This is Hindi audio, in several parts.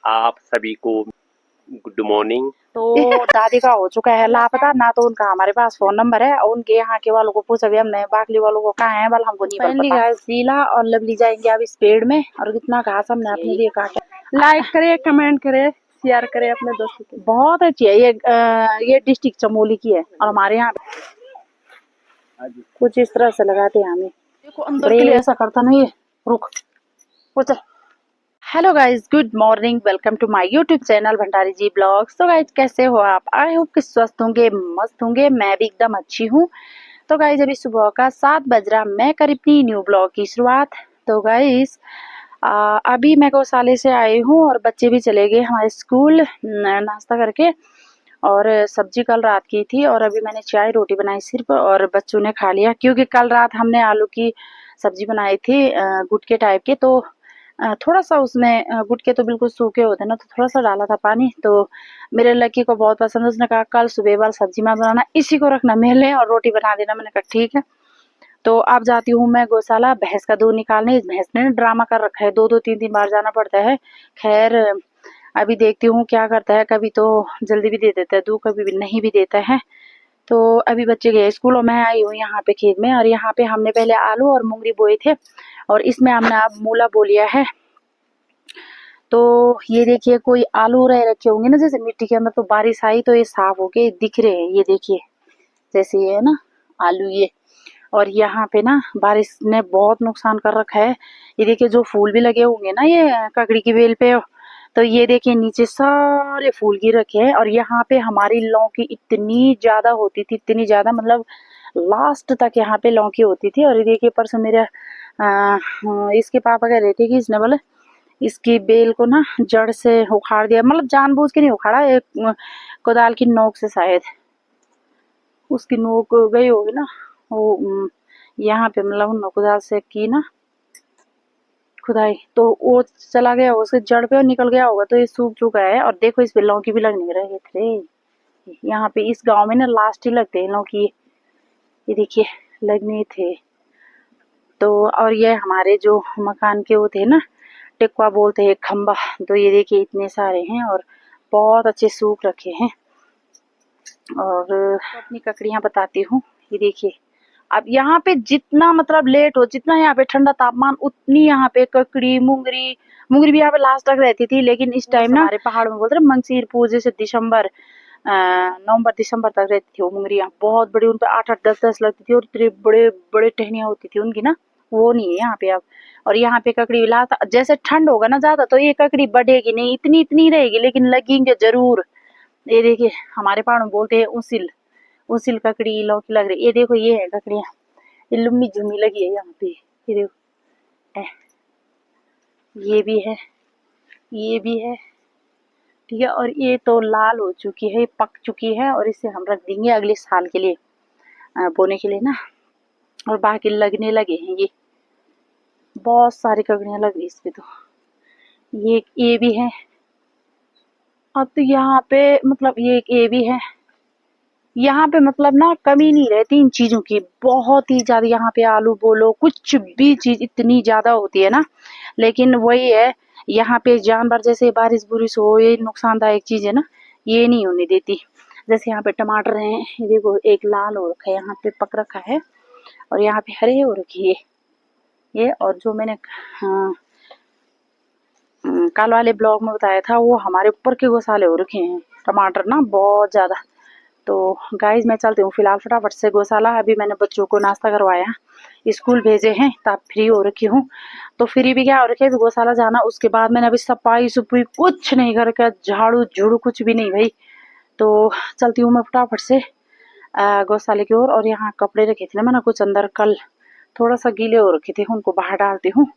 आप सभी को गुड मॉर्निंग। तो दादी का हो चुका है लापता, ना तो उनका हमारे पास फोन नंबर है और उनके यहाँ के वालों को पूछा भी हमने, बाकली वालों को कहाँ है, बल हमको नहीं पता। शीला और लवली जाएंगे अब इस पेड़ में, और कितना घास हमने अपने लिए काटा। लाइक करे, कमेंट करे, शेयर करे अपने दोस्तों के। बहुत अच्छी है ये डिस्ट्रिक्ट चमोली की है, और हमारे यहाँ कुछ इस तरह से लगाते हैं हमें। देखो अंदर के लिए ऐसा करता नहीं है, रुक चल। Hello guys, good morning, welcome to my YouTube channel Bhandari ji vlogs. तो गाइज कैसे हो आप? आई होप कि स्वस्थ होंगे, मस्त होंगे। मैं भी एकदम अच्छी हूँ। तो गाइज अभी सुबह का 7 बज रहा, मैं कर अपनी न्यू ब्लॉग की शुरुआत। तो गाइज अभी मैं गौशाले से आई हूँ और बच्चे भी चले गए हमारे स्कूल नाश्ता करके, और सब्जी कल रात की थी और अभी मैंने चाय रोटी बनाई सिर्फ, और बच्चों ने खा लिया क्योंकि कल रात हमने आलू की सब्जी बनाई थी गुटके टाइप के। तो थोड़ा सा उसमें गुटके तो बिल्कुल सूखे होते ना, तो थोड़ा सा डाला था पानी। तो मेरे लड़की को बहुत पसंद है, उसने कहा कल सुबह वाली सब्जी मत बनाना, इसी को रखना मेले और रोटी बना देना। मैंने कहा ठीक है। तो अब जाती हूँ मैं गौशाला भैंस का दूध निकालने। इस भैंस ने ड्रामा कर रखा है, 2-2 3-3 बार जाना पड़ता है। खैर अभी देखती हूँ क्या करता है, कभी तो जल्दी भी दे देता है दूध, कभी भी नहीं भी देता है। तो अभी बच्चे गए स्कूल और मैं आई हूँ यहाँ पे खेत में, और यहाँ पे हमने पहले आलू और मूंगरी बोए थे और इसमें हमने अब मूला बो लिया है। तो ये देखिए कोई आलू रह रखे होंगे ना जैसे मिट्टी के अंदर, तो बारिश आई तो ये साफ होके दिख रहे हैं। ये देखिए जैसे ये है ना आलू ये, और यहाँ पे ना बारिश ने बहुत नुकसान कर रखा है। ये देखिए जो फूल भी लगे होंगे ना ये ककड़ी की बेल पे, तो ये देखिए नीचे सारे फूल गिर रखे हैं। और यहाँ पे हमारी लौकी इतनी ज्यादा होती थी, इतनी ज्यादा, मतलब लास्ट तक यहाँ पे लौकी होती थी। और ये देखिए परसों मेरे इसके पापा कह रहे थे कि इसने बोले इसकी बेल को ना जड़ से उखाड़ दिया, मतलब जानबूझ के नहीं उखाड़ा, एक कुदाल की नोक से शायद उसकी नोक गई होगी ना वो यहाँ पे, मतलब उन कुदाल से की ना खुदाई, तो वो चला गया उसके जड़ पे और निकल गया होगा, तो ये सूख चुका है। और देखो इस पे लौकी भी लगने रहे थे। यहाँ पे इस गांव में ना लास्ट ही लगते हैं लौकी, ये देखिए लगने थे। तो और ये हमारे जो मकान के वो थे ना, टिकवा बोलते हैं खम्बा, तो ये देखिए इतने सारे हैं और बहुत अच्छे सूख रखे हैं। और अपनी ककड़ियाँ बताती हूँ, ये देखिए अब यहाँ पे जितना मतलब लेट हो, जितना यहाँ पे ठंडा तापमान, उतनी यहाँ पे ककड़ी मुंगरी भी यहाँ पे लास्ट तक रहती थी। लेकिन इस टाइम ना हमारे पहाड़ में बोलते हैं मंगसीरपुर, जैसे दिसंबर नवंबर दिसंबर तक रहती थी वो मुंगरियाँ, बहुत बड़ी, उन पे 8-8 10-10 लगती थी और इतने बड़े बड़े टहनियाँ होती थी उनकी ना, वो नहीं है यहाँ पे अब। और यहाँ पे ककड़ी लाता जैसे ठंड होगा ना ज्यादा, तो ये ककड़ी बढ़ेगी नहीं, इतनी इतनी रहेगी, लेकिन लगेंगे जरूर। ये देखिए हमारे पहाड़ में बोलते हैं उसिल, उसिल ककड़ी लौकी लग रही। ये देखो ये है ककड़ियाँ, ये लुम्मी झुम्मी लगी है यहाँ पे, ये देखो ये भी है, ये भी है, ठीक है। और ये तो लाल हो चुकी है, पक चुकी है, और इसे हम रख देंगे अगले साल के लिए बोने के लिए ना। और बाकी लगने लगे हैं, ये बहुत सारी ककड़ियाँ लग रही इस पे। तो ये भी है। अब तो यहाँ पे मतलब ये भी है, यहाँ पे मतलब ना कमी नहीं रहती इन चीजों की, बहुत ही ज्यादा। यहाँ पे आलू बोलो कुछ भी चीज इतनी ज्यादा होती है ना, लेकिन वही है यहाँ पे जानवर जैसे बारिश बुरिश हो, ये नुकसानदायक चीज है ना, ये नहीं होने देती। जैसे यहाँ पे टमाटर हैं, ये देखो एक लाल हो रखा है, यहाँ पे पक रखा है, और यहाँ पे हरे हो रखी है ये। और जो मैंने कल वाले ब्लॉग में बताया था, वो हमारे ऊपर के गौशाले हो रखे हैं टमाटर ना बहुत ज्यादा। तो गाइज मैं चलती हूँ फिलहाल फटाफट से गौशाला। अभी मैंने बच्चों को नाश्ता करवाया, स्कूल भेजे हैं, तब फ्री हो रखी हूँ। तो फ्री भी क्या हो रखी है, गौशाला जाना, उसके बाद मैंने अभी सफाई सुफाई कुछ नहीं करके, झाड़ू झूड़ू कुछ भी नहीं भाई। तो चलती हूँ मैं फटाफट से गौशाले की ओर। और यहाँ कपड़े रखे थे ना मैंने कुछ अंदर, कल थोड़ा सा गीले हो रखे थे, उनको बाहर डालती हूँ।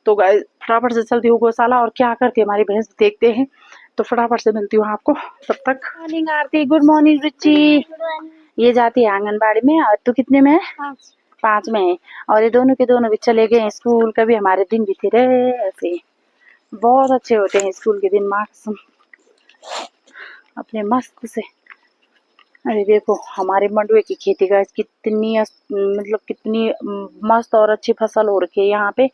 तो गाइस फटाफट से चलती हूँ गौशाला, और क्या करती है हमारी भैंस देखते हैं। तो फटाफट से मिलती हूँ आपको तब तक। मॉर्निंग आरती, गुड मॉर्निंग रुचि। ये जाती है आंगनबाड़ी में, और तू कितने में है? 5 में है। और ये दोनों के दोनों भी चले गए स्कूल। कभी हमारे दिन बीते रहे ऐसे, बहुत अच्छे होते हैं स्कूल के दिन, माँ कसम अपने मस्त से। अरे देखो हमारे मंडुए की खेती का कितनी मतलब कितनी मस्त और अच्छी फसल हो रखी है यहाँ पे।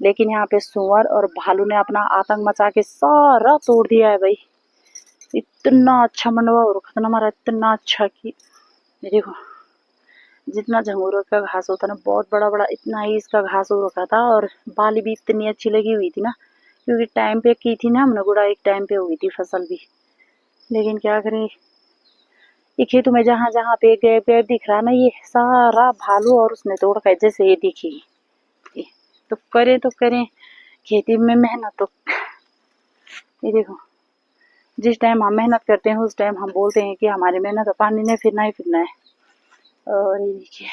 लेकिन यहाँ पे सुअर और भालू ने अपना आतंक मचा के सारा तोड़ दिया है भाई। इतना अच्छा मंडवा हो रखा था ना हमारा, इतना अच्छा कि ये देखो जितना झंगोर का घास होता है ना बहुत बड़ा बड़ा, इतना ही इसका घास हो रखा था। और बाली भी इतनी अच्छी लगी हुई थी ना, क्योंकि टाइम पे की थी ना हमने गुड़ा, एक टाइम पे हुई थी फसल भी। लेकिन क्या करें, ये खेतों में जहाँ जहाँ पे गैप गैप दिख रहा ना, ये सारा भालू और उसने तोड़ खाया। जैसे ये देखिए, ये तो करें खेती में मेहनत तो। ये देखो जिस टाइम हम मेहनत करते हैं उस टाइम हम बोलते हैं कि हमारी मेहनत है, पानी नहीं फिरना ही फिरना है। और ये देखिए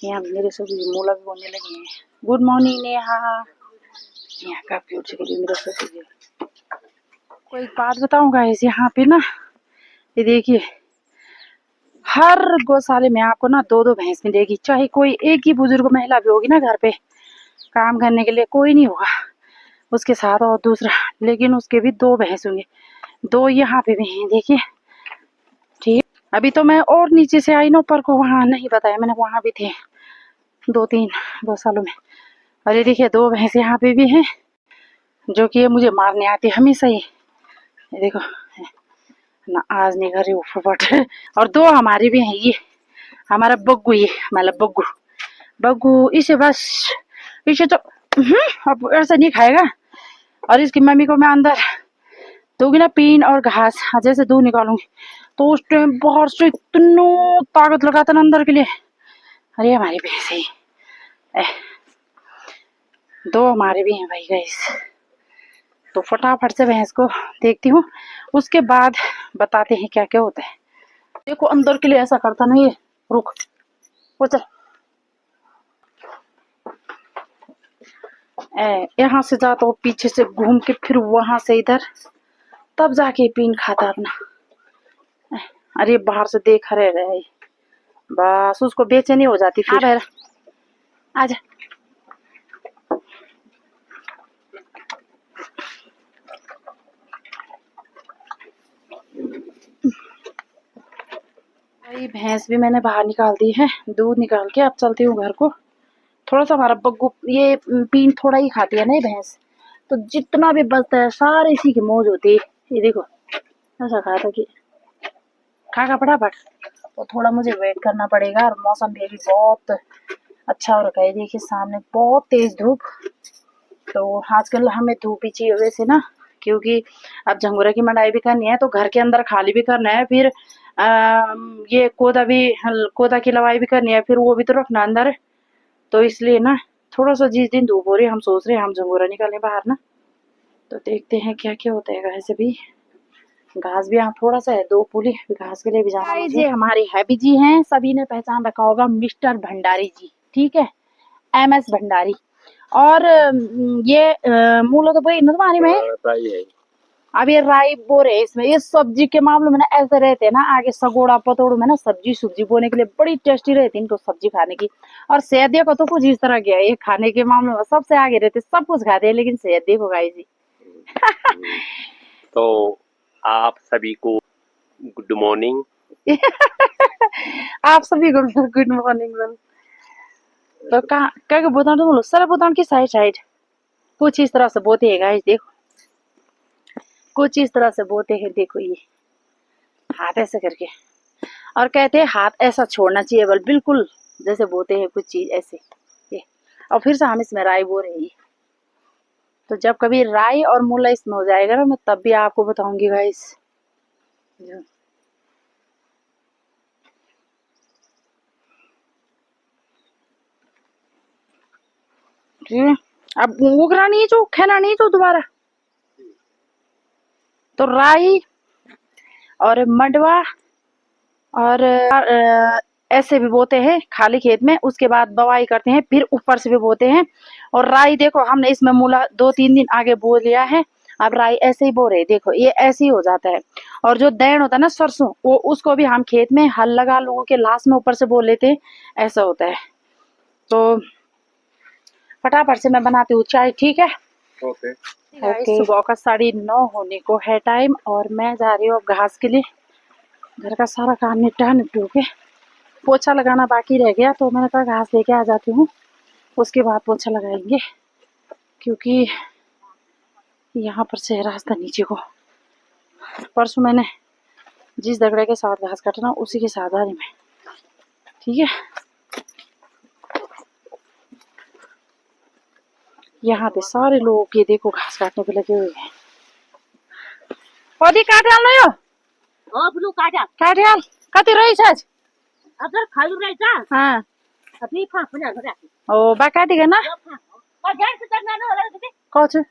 यहाँ मेरे ससुर मूला भी बोलने लगे हैं। Good morning Neha. यहाँ का क्यूट से मेरे ससुर को एक बात बताऊं गाइस, यहाँ पे ना ये देखिए हर गौशाले में आपको ना दो दो भैंस मिलेगी। चाहे कोई एक ही बुजुर्ग महिला भी होगी ना घर पे काम करने के लिए, कोई नहीं होगा उसके साथ और दूसरा, लेकिन उसके भी दो भैंस होंगे। दो यहाँ पे भी हैं देखिए। ठीक, अभी तो मैं और नीचे से आई ना ऊपर को, वहाँ नहीं बताया मैंने, वहाँ भी थे 2-3 गौशालों में। और ये देखिए दो भैंस यहाँ पे भी हैं जो कि ये मुझे मारने आती हमेशा ही। ये देखो ना, आज नहीं घर फुफट। और दो हमारी भी हैं, ये हमारा बग्गू, ये मतलब बग्गू बग्गू, इसे बस इसे तो अब ऐसा नहीं खाएगा। और इसकी मम्मी को मैं अंदर दूंगी ना पीन और घास, जैसे दूध निकालूंगी तो उस टाइम बाहर से इतना ताकत लगाता ना अंदर के लिए। अरे हमारी भैंस है, दो हमारे भी हैं भाई गाइस। तो फटाफट से भैंस को देखती हूँ, उसके बाद बताते हैं क्या क्या होता है। देखो अंदर के लिए ऐसा करता ना ये, रुक वो चल, यहाँ से जाता हो पीछे से घूम के फिर वहां से इधर, तब जाके पीन खाता अपना। अरे बाहर से देख रहे बस उसको बेचैनी हो जाती फिर। आजा भाई, भैंस भी मैंने बाहर निकाल दी है, दूध निकाल के अब चलती हूँ घर को। थोड़ा सा हमारा बग्गू ये पीन थोड़ा ही खाती है ना ये भैंस, तो जितना भी बचता है सारे इसी की मौज होती है। ये देखो ऐसा कहा था कि खा फटाफट, तो थोड़ा मुझे वेट करना पड़ेगा। और मौसम भी अभी बहुत अच्छा हो रखा है, देखिए सामने बहुत तेज धूप। तो आजकल हमें धूप ही चाहिए वैसे ना, क्योंकि अब झंगोरा की मंडाई भी करनी है तो घर के अंदर खाली भी करना है, फिर ये कोदा की लवाई भी करनी है, फिर वो भी तो रखना अंदर। तो इसलिए ना थोड़ा सा जिस दिन धूप हो रही है हम सोच रहे हैं हम झंगोरा निकालें बाहर ना। तो देखते हैं क्या क्या होता है। वैसे भी घास भी यहाँ थोड़ा सा है, 2 पुली घास के लिए भी जाना मुझे। ये हमारे हैबी जी हैं, सभी ने पहचान रखा होगा, मिस्टर भंडारी जी, ठीक है, MS भंडारी। और ये मूला तो वही तुम्हारी में है। अब ये राई बोर है इसमें। ये सब्जी के मामले में ना ऐसे रहते हैं ना, आगे सगोड़ा पतोड़ू में ना सब्जी बोने के लिए बड़ी टेस्टी रहती है इनको सब्जी खाने की। और सेहत को तो कुछ इस तरह गया है, ये खाने के मामले में सबसे आगे रहते, सब कुछ खाते हैं लेकिन सेहत देखो गाइस जी। तो आप सभी को गुड मॉर्निंग। आप सभी को गुड मॉर्निंग। तो क्या बोतान तो बोलो सारा बोतान की साइड कुछ इस तरह से बोते हैं गाइस, देखो कुछ इस तरह से बोते हैं। देखो ये हाथ ऐसे करके, और कहते हैं हाथ ऐसा छोड़ना चाहिए बल, बिल्कुल जैसे बोते हैं कुछ चीज ऐसे ये। और फिर से हम इसमें राई बो रहे हैं। तो जब कभी राई और मूला इसमें हो जाएगा ना, मैं तब भी आपको बताऊंगी गाइस। अब उगरा नहीं जो खेना नहीं जो दोबारा। तो राई और मंडवा और ऐसे भी बोते हैं खाली खेत में, उसके बाद बवाई करते हैं, फिर ऊपर से भी बोते हैं। और राई देखो हमने इसमें मूला 2-3 दिन आगे बो लिया है, अब राई ऐसे ही बो रहे, देखो ये ऐसे ही हो जाता है। और जो दैन होता है ना सरसों, वो उसको भी हम खेत में हल लगा लोगों के लाश में ऊपर से बो लेते हैं, ऐसा होता है। तो फटाफट से मैं बनाती हूँ चाय, ठीक है। ओके। सुबह का 9:30 होने को है टाइम, और मैं जा रही हूँ अब घास के लिए। घर का सारा काम निपटू के पोछा लगाना बाकी रह गया, तो मैंने कहा घास लेके आ जाती हूँ, उसके बाद पोछा लगाएंगे, क्योंकि यहाँ पर से रास्ता नीचे को। परसों मैंने जिस दगड़े के साथ घास काटना उसी के साथ आ रही मैं, ठीक है। यहाँ पे सारे लोग ये देखो घास काटने पे लगे हुए हैं। पौधी काट हाल्नु यो ब्लू काट्या काट हाल कति रहेछ अझ खालु रहेछ हाँ अभी फाँस पनि हाल्नु राख्नु ओ बा काटिकन कौन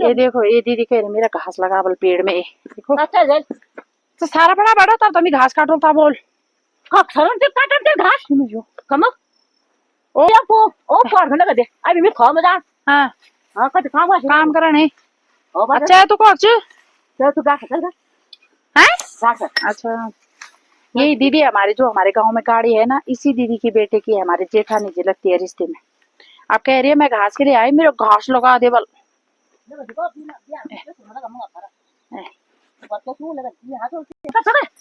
ये देखो ये दीदी कह रही मेरा घास लगा बोल पेड़ में, देखो तो सारा बड़ा बड़ा तब तुम घास काटो था बोल घास में जो कम ओ ओ पर्छ दे अहिले मी खम जा हाँ कति काम काम करा नहीं हो अच्छा तू कौन तू गाछ चल है गाछ अच्छा यही दीदी हमारे जो हमारे गांव में गाड़ी है ना, इसी दीदी की बेटे की है, हमारे जेठानी जी लगती है रिश्ते में। अब कह रही है मैं घास के लिए आई, मेरे घास लगा दे बल।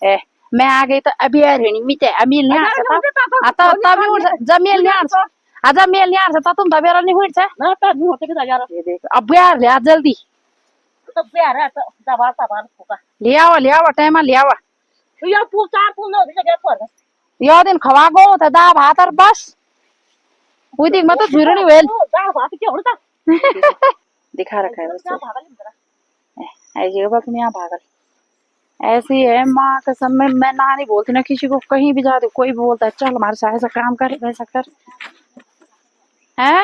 ए मैं आ गई तो अभी आ रही मिटे अमील नहीं आ सकता आता तब जमील नहीं आ सकता आजा मेल नहीं आ सकता तुम तब नहीं हुई छे ना त नु होते के जा ये देख अब यार ले आ जल्दी त प्यारा त दबा फुका ले आओ टाइम ले आओ यो पु चार पु न होते के पर यो दिन खवा गो त दा भात और बस वो देख मत झुरो नहीं वेल दा भात के हो त दिखा रखा है उससे ऐसी बात तुम यहाँ भागल ऐसी है माँ कसम में मैं ना नहीं बोलती ना किसी को, कहीं भी जाती कोई भी बोलता है चल हमारे साथ ऐसा काम कर वैसा कर है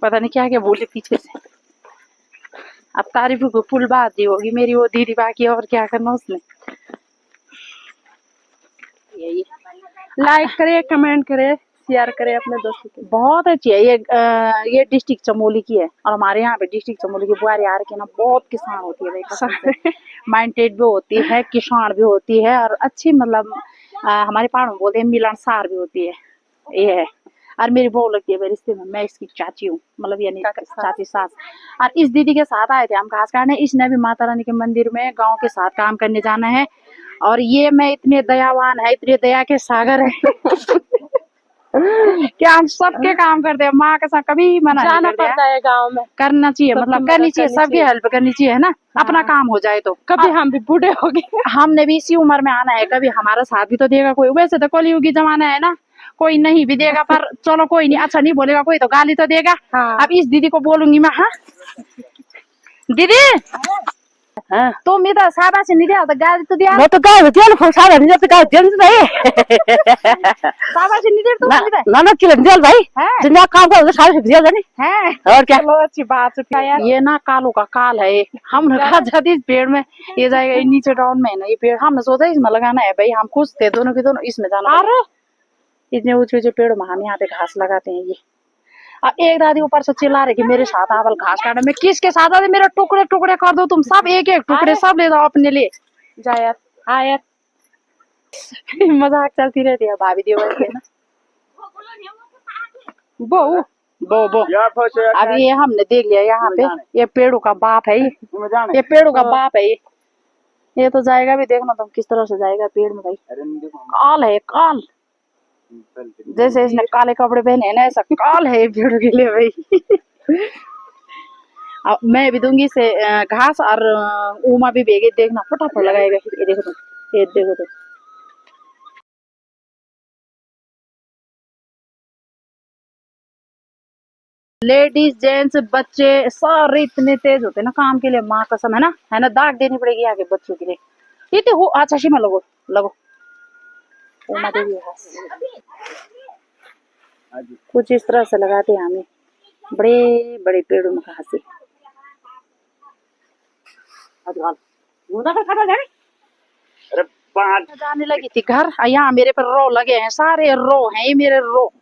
पता नहीं क्या क्या बोले पीछे से। अब तारीफ को फुल बात दी होगी मेरी वो दीदी, बाकी और क्या करना उसने। यही लाइक करे, कमेंट करे, शेयर करे अपने दोस्तों के। बहुत अच्छी है ये डिस्ट्रिक्ट चमोली की है, और हमारे यहाँ पे डिस्ट्रिक्ट चमोली की बुआरी यार के ना बहुत किसान होती है भाई, माइंडेड भी होती है, किसान भी होती है, और अच्छी मतलब हमारे पहाड़ में बोलते हैं मिलनसार भी होती है ये है। और मेरी बहू लगती है मेरे रिश्ते में, मैं इसकी चाची हूँ, मतलब यानी चाची सास। और इस दीदी के साथ आए थे हम घास काटने, इसने भी माता रानी के मंदिर में गांव के साथ काम करने जाना है, और ये मैं इतने दयावान है, इतने दया के सागर है क्या हम सबके काम करते हैं, माँ के साथ कभी मना नहीं जाना पड़ता है गांव में, करना चाहिए, मतलब करनी चाहिए, सबकी हेल्प करनी चाहिए, है ना। अपना काम हो जाए तो कभी हम भी बूढ़े हो गए, हमने भी इसी उम्र में आना है, कभी हमारा साथ भी तो देगा कोई। वैसे तो कलयुगी जमाना है ना, कोई नहीं भी देगा, पर चलो कोई नहीं, अच्छा नहीं बोलेगा कोई तो गाली तो देगा। अब इस दीदी को बोलूंगी मैं, हाँ दीदी तो मैं तो साबा से नहीं दिया तो गाली तो दिया, म त गाय दिया न फोन साबा नि त गाय दिया नि भाइ साबा से नहीं दे तो ना ना किलो दिया भाई दुनिया काम कर साबा से दिया नि है। और क्या चलो अच्छी बात है यार। ये ना कालों का काल है, हमने कहा जाती इस पेड़ में ये जाएगा नीचे टाउन में है ना ये पेड़, हमने सोचा इसमें लगाना है भाई, हम खुश थे दोनों के दोनों इसमें जाना। अरे इतने ऊंचे ऊंचे पेड़ में हम यहाँ पे घास लगाते हैं। ये अब एक दादी ऊपर से चिल्ला रही कि मेरे साथ आवल घास काटने में, किसके साथ आते मेरे टुकड़े टुकड़े कर दो तुम सब, एक एक टुकड़े सब ले दो अपने लिए। जा यार हाँ यार मजाक चलती रहती है भाभी देवर के ना। वो अब ये हमने देख लिया यहाँ पे, ये पेड़ों का बाप है, ये पेड़ों का बाप है, ये तो जाएगा भी, देखना तुम किस तरह से जाएगा पेड़ में भाई। काल है काल, जैसे इसने काले कपड़े पहने हैं ना ऐसा काल है पेड़ के लिए भाई। अब मैं भी दूंगी से घास, और उमा भी बेगे, देखना फटाफट लगाएगा। ये देखो तुम, ये देखो तुम, लेडीज जेंट्स बच्चे सारे इतने तेज होते हैं ना काम के लिए, माँ कसम है ना दाग देनी पड़ेगी आगे बच्चों के लिए। ये तो हो अच्छा शीमा लगो लगो उमा देवी घास कुछ इस तरह से लगाते हैं हमें, बड़े बड़े पेड़ों में घास है। जाने लगी थी घर, यहाँ मेरे पर रो लगे हैं, सारे रो हैं ये मेरे रो।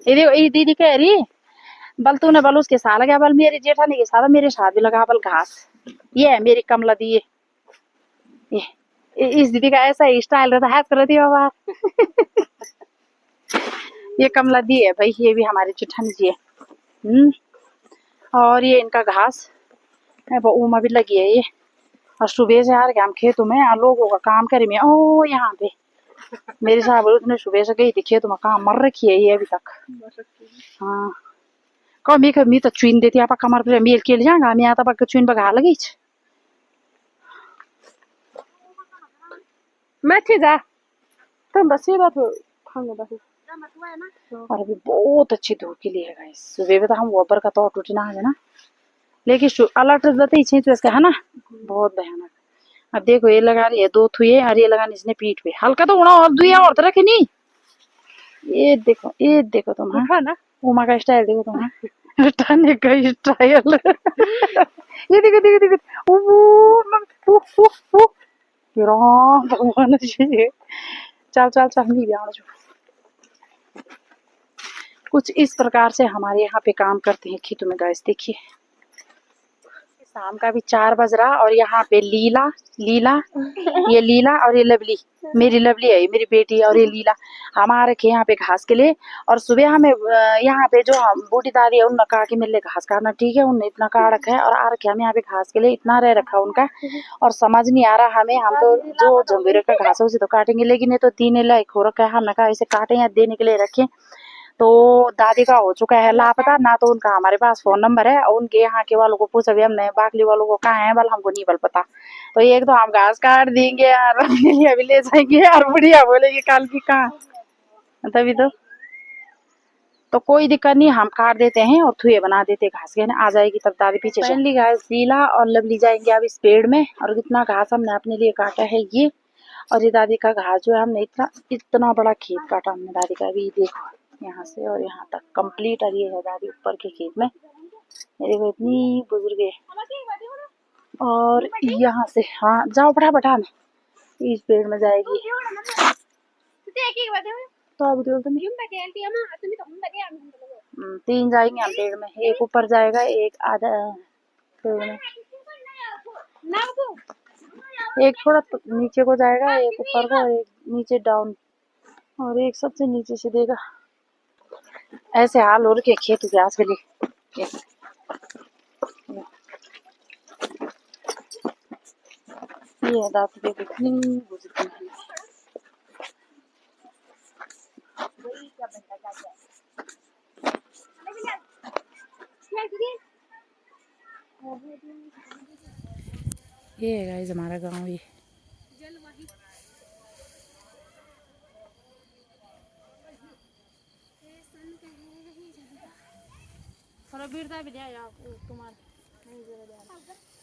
ये देखो ये दीदी कह रही बल तूने बल उसके साथ लगा, बल मेरी जेठानी के साथ मेरे साथ भी लगा बल घास। ये है मेरी कमला दी, ये इस दीदी का ऐसा ही स्टाइल रहता है, कर रही बाबा ये कमला दी है भाई, ये भी हमारी जेठानी जी है। और ये इनका घास है, वो उमा भी लगी है, ये और सुबह से यार हम खेतों में लोगों का काम करे में ओ यहाँ पे मेरे साहब उतने सुबह से गई थी खेतों में काम मर रखी है ये अभी तक। हाँ कमी तो चुन देती आप कमर पे मेल के जाएगा मैं आता पक चुन बगा लगी मैं थी जा तुम बस ये बात खाने बस और अभी बहुत अच्छी धूप के लिए है गाइस सुबह में तो हम ऊपर का तो टूटना है ना लेकिन अलर्ट देते ही तो इसका है ना बहुत भयानक। अब देखो ये लगा रही है 2 थुए और ये लगानी इसने पीठ पे हल्का तो होना और दुया और तरह की नहीं ये देखो तुम हाँ ना उमा का स्टाइल देखो तुम हाँ टाने का स्टाइल ये देखो भगवान जी चल नहीं ब्याह कुछ इस प्रकार से हमारे यहाँ पे काम करते हैं खेतों में गाइस देखिए शाम का भी 4 बज रहा और यहाँ पे लीला ये लीला और ये लवली मेरी लवली है मेरी बेटी और ये लीला हम आ रखे यहाँ पे घास के लिए और सुबह हमें यहाँ पे जो बूटी दादी है उनने कहा कि मेरे लिए घास काटना ठीक है उनने इतना काट रखा है और आ रखे हम यहाँ पे घास के लिए इतना रह रखा उनका और समझ नहीं आ रहा हमें हम तो जो जंगीरे का घास है उसे तो काटेंगे लेकिन ये तो देने लायक हो रखा है हमने कहा इसे काटे या देने के लिए रखे तो दादी का हो चुका है लापता ना तो उनका हमारे पास फोन नंबर है और उनके यहाँ के वालों को पूछा भी हमने बाकली वालों को कहाँ है बल हमको नहीं बल पता तो एक तो हम घास काट देंगे यार अपने लिए अभी ले जाएंगे यार बुढ़िया बोलेगी कल की कहाँ तभी तो कोई दिक्कत नहीं हम काट देते हैं और थुए बना देते घास के आ जाएगी तब दादी पीछे फाइनली घास लीला और लवली जाएंगे अब इस पेड़ में और कितना घास हमने अपने लिए काटा है ये और ये दादी का घास जो है हमने इतना बड़ा खेत काटा हमने दादी का अभी देखो यहाँ से और यहाँ तक कंप्लीट और ये है दादी ऊपर के खेत में मेरे को इतनी बुजुर्ग है और यहाँ से हाँ जाओ फटाफट हम इस पेड़ में जाएगी तो अब तो 3 जाएंगे हम पेड़ में एक ऊपर जाएगा एक आधा पेड़ में एक थोड़ा नीचे को जाएगा एक ऊपर को एक नीचे डाउन और एक सबसे नीचे से देगा ऐसे हाल हो रखे खेत प्याज के लिए ये है दादी के कितनी बुजुर्ग है ये है गाइस हमारा गांव ये थोड़ा बीरता भी दिया यार तुम्हारे नहीं जरा